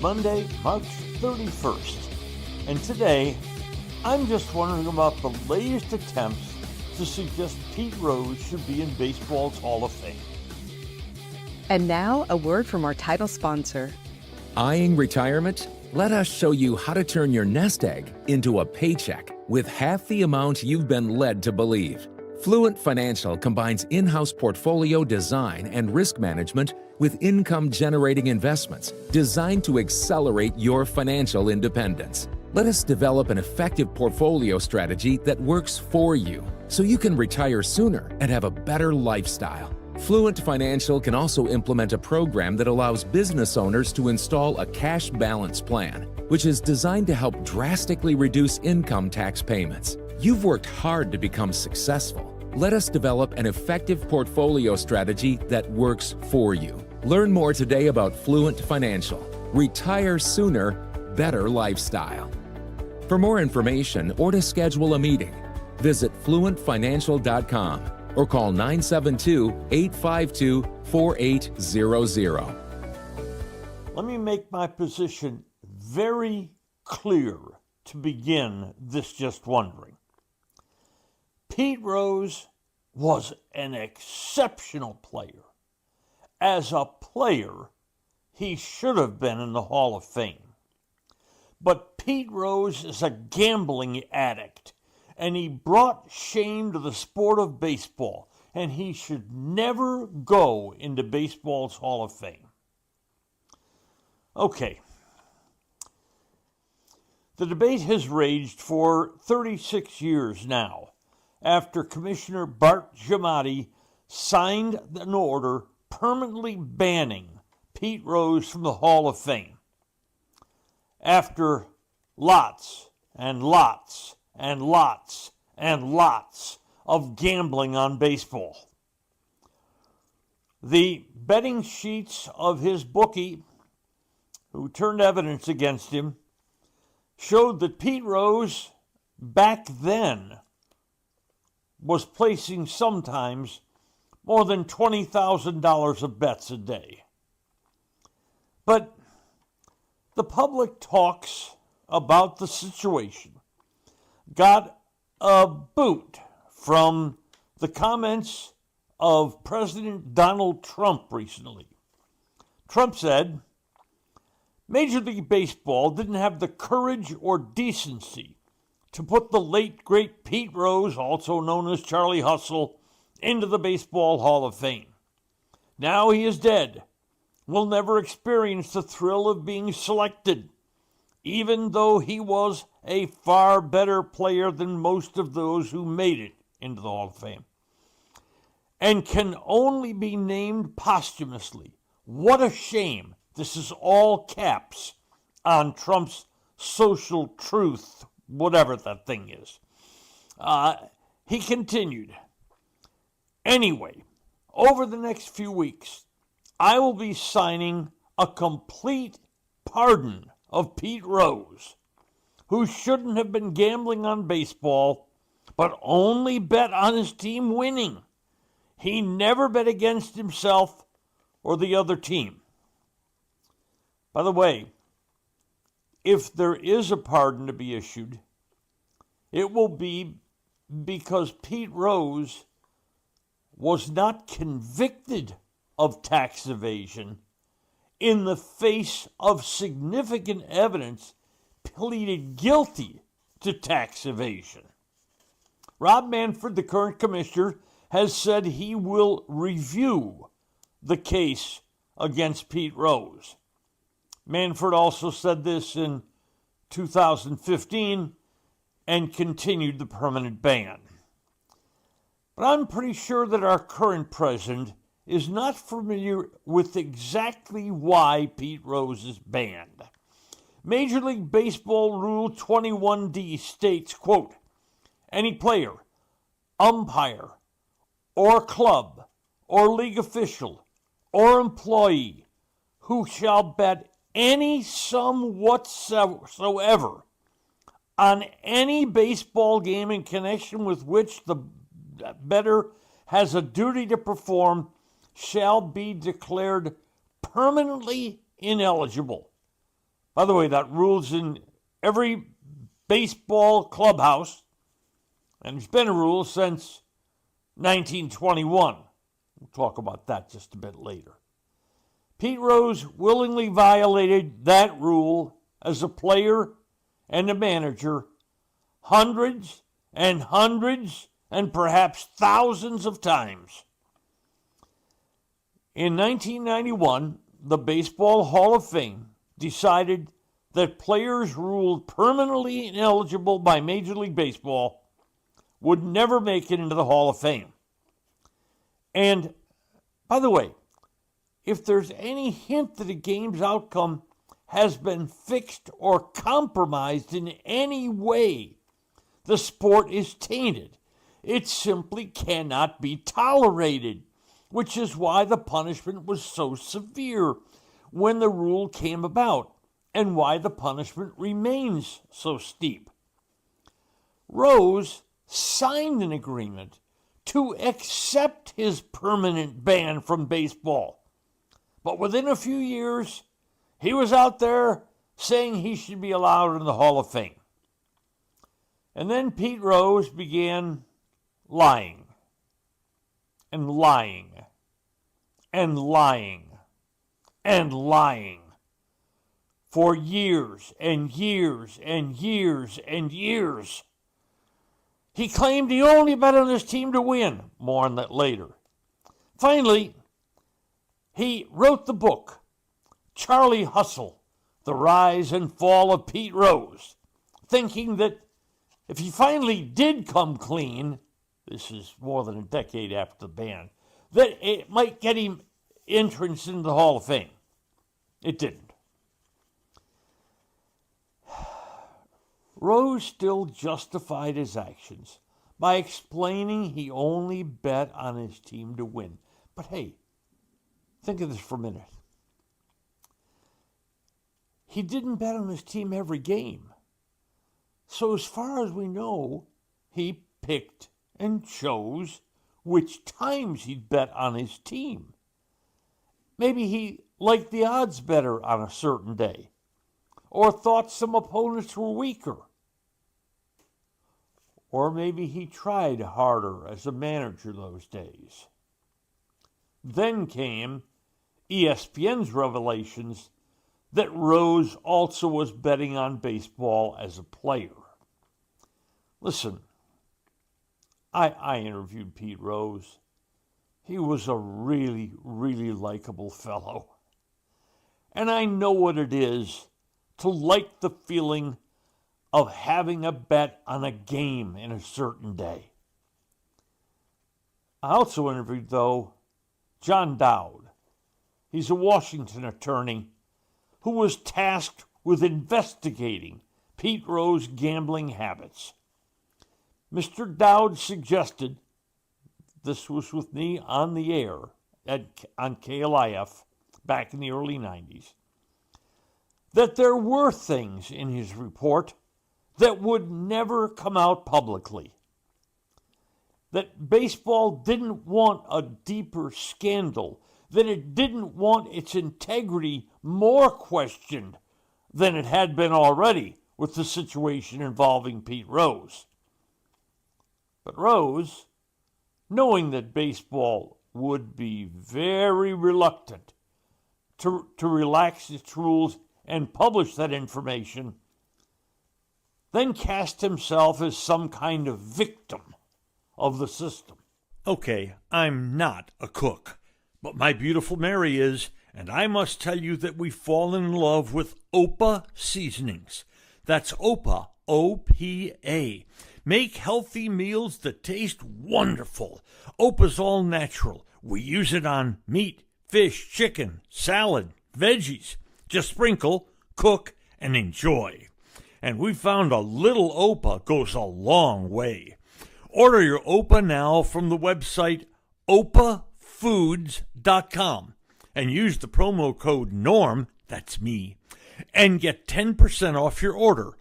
Monday, March 31st. And today, I'm just wondering about the latest attempts to suggest Pete Rose should be in baseball's Hall of Fame. And now, a word from our title sponsor. Eyeing retirement? Let us show you how to turn your nest egg into a paycheck with half the amount you've been led to believe. Fluent Financial combines in-house portfolio design and risk management with income-generating investments designed to accelerate your financial independence. Let us develop an effective portfolio strategy that works for you so you can retire sooner and have a better lifestyle. Fluent Financial can also implement a program that allows business owners to install a cash balance plan, which is designed to help drastically reduce income tax payments. You've worked hard to become successful. Let us develop an effective portfolio strategy that works for you. Learn more today about Fluent Financial. Retire sooner, better lifestyle. For more information or to schedule a meeting, visit fluentfinancial.com or call 972-852-4800. Let me make my position very clear to begin this just wondering. Pete Rose was an exceptional player. As a player, he should have been in the Hall of Fame. But Pete Rose is a gambling addict, and he brought shame to the sport of baseball, and he should never go into baseball's Hall of Fame. Okay. The debate has raged for 36 years now, after Commissioner Bart Giamatti signed an order permanently banning Pete Rose from the Hall of Fame. After lots and lots and lots and lots of gambling on baseball. The betting sheets of his bookie, who turned evidence against him, showed that Pete Rose back then was placing sometimes more than $20,000 of bets a day. But the public talks about the situation got a boot from the comments of President Donald Trump recently. Trump said, Major League Baseball didn't have the courage or decency to put the late, great Pete Rose, also known as Charlie Hustle, into the Baseball Hall of Fame. Now he is dead. We'll never experience the thrill of being selected, even though he was a far better player than most of those who made it into the Hall of Fame, and can only be named posthumously. What a shame. This is all caps on Trump's social truth, whatever that thing is. He continued, anyway, over the next few weeks, I will be signing a complete pardon of Pete Rose, who shouldn't have been gambling on baseball, but only bet on his team winning. He never bet against himself or the other team. By the way, if there is a pardon to be issued, it will be because Pete Rose was not convicted of tax evasion in the face of significant evidence, pleaded guilty to tax evasion. Rob Manfred, the current commissioner, has said he will review the case against Pete Rose. Manfred also said this in 2015 and continued the permanent ban. But I'm pretty sure that our current president is not familiar with exactly why Pete Rose is banned. Major League Baseball Rule 21D states, quote, any player, umpire, or club, or league official, or employee who shall bet any sum whatsoever on any baseball game in connection with which the bettor has a duty to perform shall be declared permanently ineligible By the way, that rule's in every baseball clubhouse, and it's been a rule since 1921. We'll talk about that just a bit later. Pete Rose willingly violated that rule as a player and a manager hundreds and hundreds and perhaps thousands of times. In 1991, the Baseball Hall of Fame decided that players ruled permanently ineligible by Major League Baseball would never make it into the Hall of Fame. And, by the way, if there's any hint that a game's outcome has been fixed or compromised in any way, the sport is tainted. It simply cannot be tolerated, which is why the punishment was so severe when the rule came about, and why the punishment remains so steep. Rose signed an agreement to accept his permanent ban from baseball. But within a few years, he was out there saying he should be allowed in the Hall of Fame. And then Pete Rose began lying and lying and lying and lying for years and years and years and years. He claimed he only bet on his team to win. More on that later. Finally, he wrote the book, Charlie Hustle, The Rise and Fall of Pete Rose, thinking that if he finally did come clean, this is more than a decade after the ban, that it might get him entrance into the Hall of Fame. It didn't. Rose still justified his actions by explaining he only bet on his team to win. But hey, think of this for a minute. He didn't bet on his team every game. So as far as we know, he picked and chose which times he'd bet on his team. Maybe he liked the odds better on a certain day, or thought some opponents were weaker. Or maybe he tried harder as a manager those days. Then came ESPN's revelations that Rose also was betting on baseball as a player. Listen, I interviewed Pete Rose. He was a really, really likable fellow. And I know what it is to like the feeling of having a bet on a game in a certain day. I also interviewed, though, John Dowd. He's a Washington attorney who was tasked with investigating Pete Rose's gambling habits. Mr. Dowd suggested, this was with me on the air on KLIF back in the early 90s, that there were things in his report that would never come out publicly. That baseball didn't want a deeper scandal, that it didn't want its integrity more questioned than it had been already with the situation involving Pete Rose. But Rose, knowing that baseball would be very reluctant to relax its rules and publish that information, then cast himself as some kind of victim of the system. Okay, I'm not a cook, but my beautiful Mary is, and I must tell you that we've fallen in love with OPA seasonings. That's OPA, O-P-A. Make healthy meals that taste wonderful. OPA's all natural. We use it on meat, fish, chicken, salad, veggies. Just sprinkle, cook, and enjoy. And we found a little OPA goes a long way. Order your OPA now from the website opafoods.com and use the promo code NORM, that's me, and get 10% off your order.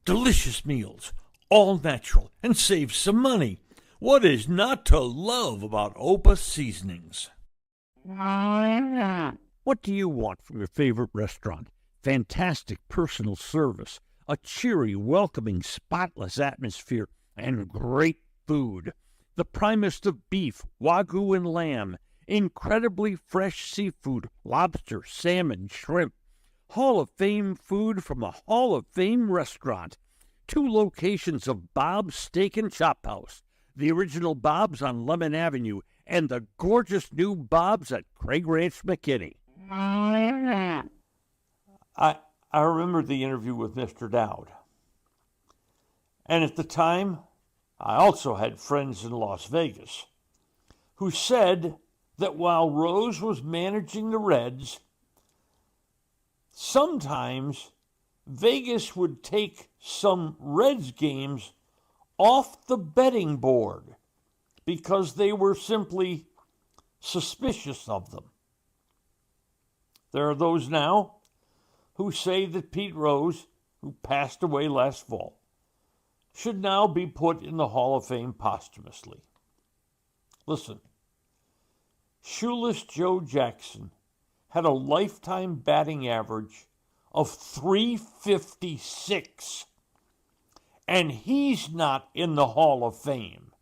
Delicious meals, all natural, and save some money. What is not to love about OPA seasonings? What do you want from your favorite restaurant? fantastic personal service, a cheery, welcoming, spotless atmosphere, and great food. The primest of beef, wagyu and lamb, incredibly fresh seafood, lobster, salmon, shrimp, Hall of Fame food from a Hall of Fame restaurant, 2 locations of Bob's Steak and Chop House, the original Bob's on Lemon Avenue, and the gorgeous new Bob's at Craig Ranch, McKinney. I remember the interview with Mr. Dowd. And at the time, I also had friends in Las Vegas who said that while Rose was managing the Reds, sometimes Vegas would take some Reds games off the betting board because they were simply suspicious of them. There are those now who say that Pete Rose, who passed away last fall, should now be put in the Hall of Fame posthumously. Listen, Shoeless Joe Jackson had a lifetime batting average of .356, and he's not in the Hall of Fame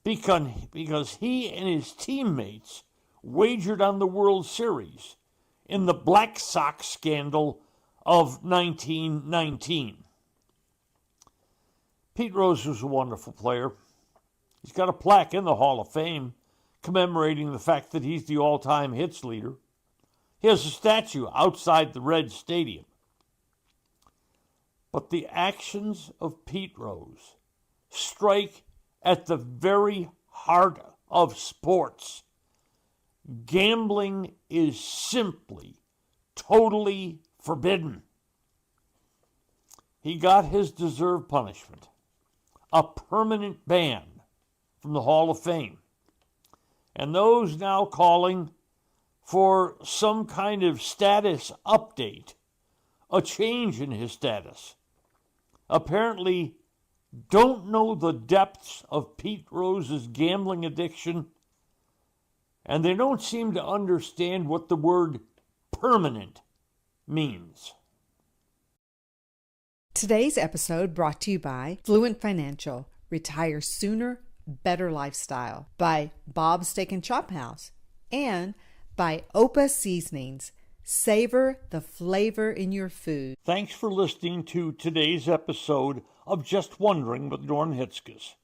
because he and his teammates wagered on the World Series in the Black Sox scandal of 1919. Pete Rose was a wonderful player. He's got a plaque in the Hall of Fame commemorating the fact that he's the all-time hits leader. He has a statue outside the Reds Stadium. But the actions of Pete Rose strike at the very heart of sports. Gambling is simply, totally forbidden. He got his deserved punishment, a permanent ban from the Hall of Fame. And those now calling for some kind of status update, a change in his status, apparently don't know the depths of Pete Rose's gambling addiction, and they don't seem to understand what the word permanent means. Today's episode brought to you by Fluent Financial, Retire Sooner, Better Lifestyle, by Bob's Steak and Chop House, and by Opa Seasonings. Savor the flavor in your food. Thanks for listening to today's episode of Just Wondering with Norm Hitzges.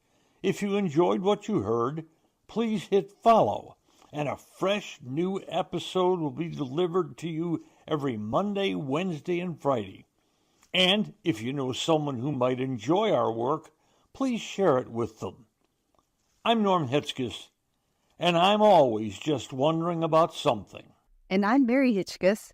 If you enjoyed what you heard, please hit follow, and a fresh new episode will be delivered to you every Monday, Wednesday, and Friday. And if you know someone who might enjoy our work, please share it with them. I'm Norm Hitzges, and I'm always just wondering about something. And I'm Mary Hitzges,